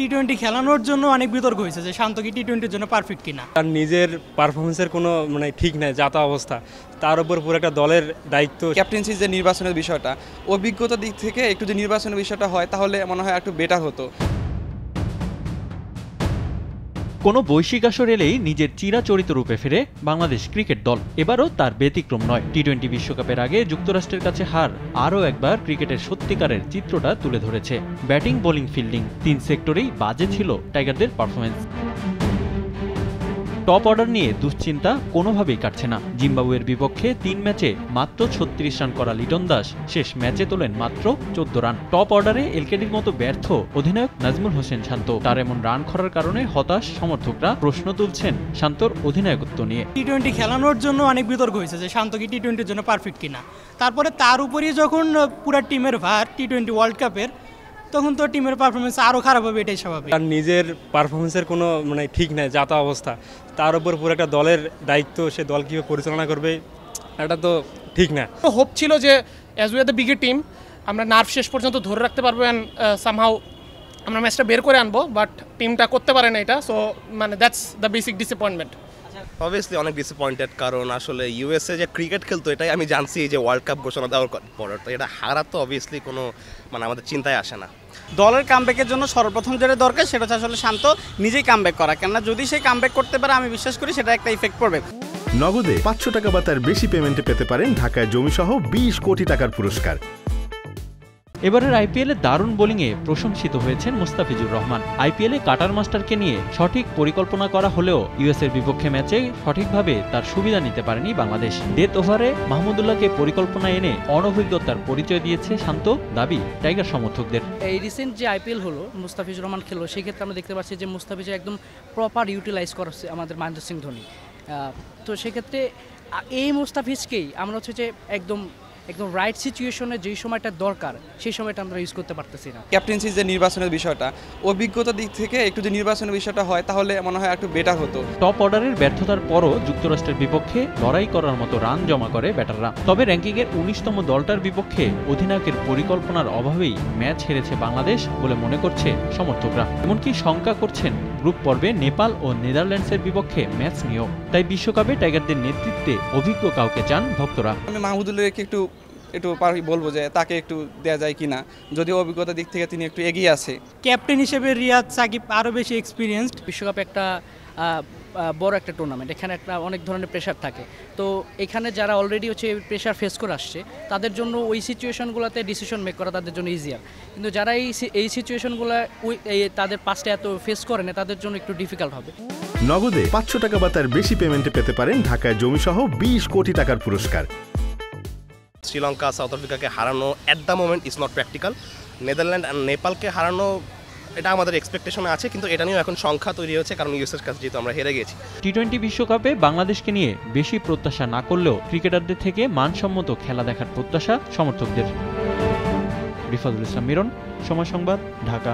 টি-20 খেলানোর জন্য অনেক বিতর্ক হয়েছে যে শান্ত কি টি-20-র জন্য পারফেক্ট কিনা। তার নিজের পারফরমেন্সের কোনো ঠিক নাই, যাতা অবস্থা, তার উপর পুরো একটা দলের দায়িত্ব। ক্যাপ্টেন্সির যে নির্বাচনের বিষয়টা, অভিজ্ঞতার দিক থেকে একটু যে নির্বাচনের বিষয়টা হয় তাহলে মনে হয় একটু বেটার হতো। কোনো বৈশ্বিক আসর এলেই নিজের চিরাচরিত রূপে ফিরে বাংলাদেশ ক্রিকেট দল। এবারও তার ব্যতিক্রম নয়। টি-20 বিশ্বকাপের আগে যুক্তরাষ্ট্রের কাছে হার আরও একবার ক্রিকেটের সত্যিকারের চিত্রটা তুলে ধরেছে। ব্যাটিং, বোলিং, ফিল্ডিং ৩ সেক্টরেই বাজে ছিল টাইগারদের পারফরমেন্স। টপ অর্ডার নিয়ে দুশ্চিন্তা কোনোভাবেই কাটছে না। জিম্বাবুয়ের বিপক্ষে ৩ ম্যাচে মাত্র ৩৬ রান করা লিটন দাস শেষ ম্যাচে তোলেন মাত্র ১৪ রান। টপ অর্ডারে এলকেডির মতো ব্যর্থ অধিনায়ক নাজমুল হোসেন শান্ত। তার এমন রান খরার কারণে হতাশ সমর্থকরা প্রশ্ন তুলছেন শান্তর অধিনায়কত্ব নিয়ে। টি-20 খেলানোর জন্য অনেক বিতর্ক হয়েছে যে শান্ত কি টি-20-র জন্য পারফেক্ট কিনা। তারপরে তার উপরই যখন পুরো টিমের ভার টি-20 ওয়ার্ল্ড কাপের, তখন তো টিমের পারফরমেন্স আরও খারাপ হবে, এটাই স্বাভাবিক। তার নিজের পারফরমেন্সের কোনো ঠিক নাই, যাতা অবস্থা, তার উপর পুরো একটা দলের দায়িত্ব। সে দল কীভাবে পরিচালনা করবে এটা তো ঠিক না। হোপ ছিল যে অ্যাজ উই আর দ্য বিগের টিম আমরা নার্ভ শেষ পর্যন্ত ধরে রাখতে পারবো অ্যান্ড সামহাউ আমরা ম্যাচটা বের করে আনবো, বাট টিমটা করতে পারে না এটা। So that's the basic disappointment. Obviously অনেক ডিসঅ্যাপয়েন্টেড, কারণ আসলে ইউএসএ যে ক্রিকেট খেলতো এটাই আমি জানছি যে ওয়ার্ল্ড কাপ ঘোষণা দেওয়ার পর, তো এটা হারা তো অবভিয়াসলি কোনো আমাদের চিন্তায় আসে না। দলের কামব্যাকের জন্য সর্বপ্রথম যেটা দরকার সেটা হচ্ছে আসলে শান্ত নিজেই কামব্যাক করা। কেননা যদি সে কামব্যাক করতে পারে আমি বিশ্বাস করি সেটা একটা ইফেক্ট পড়বে। নগদে ৫০০ টাকা বা তার বেশি পেমেন্টে পেতে পারেন ঢাকায় জমিসহ ২০ কোটি টাকার পুরস্কার। এবারের আইপিএলে দারুণ বোলিংয়ে প্রশংসিত হয়েছেন মুস্তাফিজুর রহমান। আইপিএলে কাটার মাস্টারকে নিয়ে সঠিক পরিকল্পনা করা হলেও ইউএসের বিপক্ষে ম্যাচে সঠিকভাবে তার সুবিধা নিতে পারেনি বাংলাদেশ। ডেথ ওভারে মাহমুদুল্লাহকে পরিকল্পনা এনে অনভিজ্ঞতার পরিচয় দিয়েছে শান্ত, দাবি টাইগার সমর্থকদের। এই রিসেন্ট যে আইপিএল হলো, মুস্তাফিজুর রহমান খেললো, সেই ক্ষেত্রে আমরা দেখতে পাচ্ছি যে মুস্তাফিজুর একদম প্রপার ইউটিলাইজ করছে আমাদের মহেন্দ্র সিং ধোনি। তো সেক্ষেত্রে এই মুস্তাফিজকেই আমরা হচ্ছে যে একদম রাইট সিচুয়েশনে যেই সময়টা দরকার সেই সময়টা আমরা ইউজ করতে পারতেছি না। ক্যাপ্টেন্সির যে নির্বাচনের বিষয়টা, অভিজ্ঞতার দিক থেকে একটু যে নির্বাচনের বিষয়টা হয় তাহলে মনে হয় একটু বেটার হতো। টপ অর্ডারের ব্যর্থতার পরও যুক্তরাষ্ট্রের বিপক্ষে লড়াই করার মতো রান জমা করে ব্যাটাররা। তবে র্যাঙ্কিংয়ের ১৯তম দলটার বিপক্ষে অধিনায়কের পরিকল্পনার অভাবেই ম্যাচ হেরেছে বাংলাদেশ বলে মনে করছে সমর্থকরা। এমনকি শঙ্কা করছেন গ্রুপ পর্বে নেপাল ও নেদারল্যান্ডসের বিপক্ষে ম্যাচ নিয়েও। তাই বিশ্বকাপে টাইগারদের নেতৃত্বে অভিজ্ঞ কাউকে চান ভক্তরা। আমি মাহমুদুল্লাহকে একটু বলবো যে তাকে একটু দেওয়া যায় কিনা, যদিও অভিজ্ঞতার দিক থেকে তিনি একটু এগিয়ে আছে। ক্যাপ্টেন হিসেবে রিয়াদ সাকিব আরও বেশি এক্সপিরিয়েন্সড। বিশ্বকাপ একটা বড় একটা টুর্নামেন্ট, এখানে একটা অনেক ধরনের প্রেশার থাকে। তো এখানে যারা অলরেডি হচ্ছে প্রেশার ফেস করে আসছে তাদের জন্য ওই সিচুয়েশনগুলোতে ডিসিশন মেক করা তাদের জন্য ইজিয়ার। কিন্তু যারা এই সিচুয়েশনগুলো তাদের পাস্টে এত ফেস করে না, তাদের জন্য একটু ডিফিকাল্ট হবে। নগদে ৫০০ টাকা বা তার বেশি পেমেন্টে পেতে পারেন ঢাকায় জমিসহ ২০ কোটি টাকার পুরস্কার। শ্রীলঙ্কা, সাউথ আফ্রিকাকে হারানো at the moment is not practical. Netherland আর নেপালকে হারানো এটা আমাদের এক্সপেকটেশনে আছে, কিন্তু এটা নিয়েও এখন সংখ্যা তৈরি হয়েছে, কারণ ইউএসের কাছে যেহেতু আমরা হেরে গেছি। টি-20 বিশ্বকাপে বাংলাদেশকে নিয়ে বেশি প্রত্যাশা না করলেও ক্রিকেটারদের থেকে মানসম্মত খেলা দেখার প্রত্যাশা সমর্থকদের। রিফাতুল ইসলাম মিরন, সময় সংবাদ, ঢাকা।